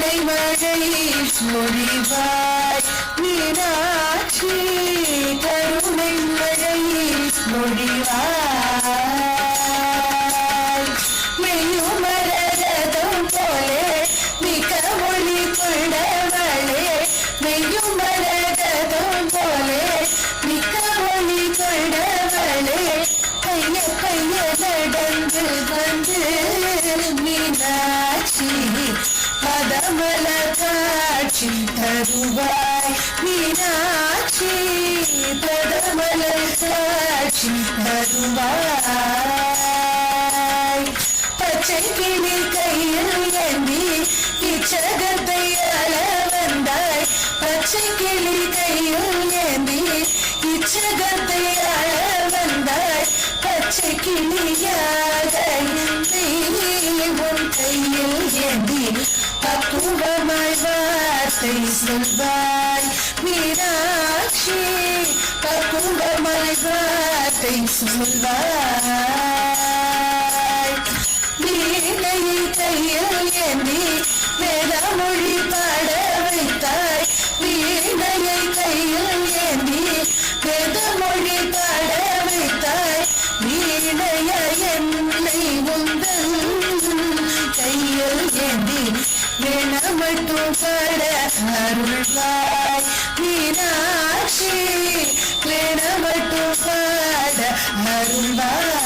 கருணை மழை மொழிவாய் மீனாட்சி கருணை மழை மொழிவாய் மெய்யுமரதம் போலே மிக மொழி கொண்டவளே மெய்யுமரதம் போலே மிக மொழி கொண்டவளே கைய கைய நடந்து வந்து மீனாட்சி பதமல காட்சி தருவாய் மீனாட்சி பதமல காட்சி தருவாய் பச்சை கிளி கையில் ஏந்தி இச்சகத்தை அல வந்தாய் பச்சை கிளி கையில் ஏந்தி இச்சகத்தை அல வந்தாய் பச்சை கிளியாக உன் கையில் ஏந்தி பக்குவமாய் வார்த்தை சொல்வாய் மீனாட்சி பக்குவமாய் வார்த்தை சொல்வாய் வீணையை கையில் ஏந்தி வேதமொழி பாட வைத்தாய் வீணையை கையில் ஏந்தி வேதமொழி பாட வைத்தாய் வீணைய என்னை உந்தன் கையில் ஏந்தி வேணமட்டும் பாட அருள்வாய் மீனாட்சி வேணமட்டும் பாட அருள்வாய்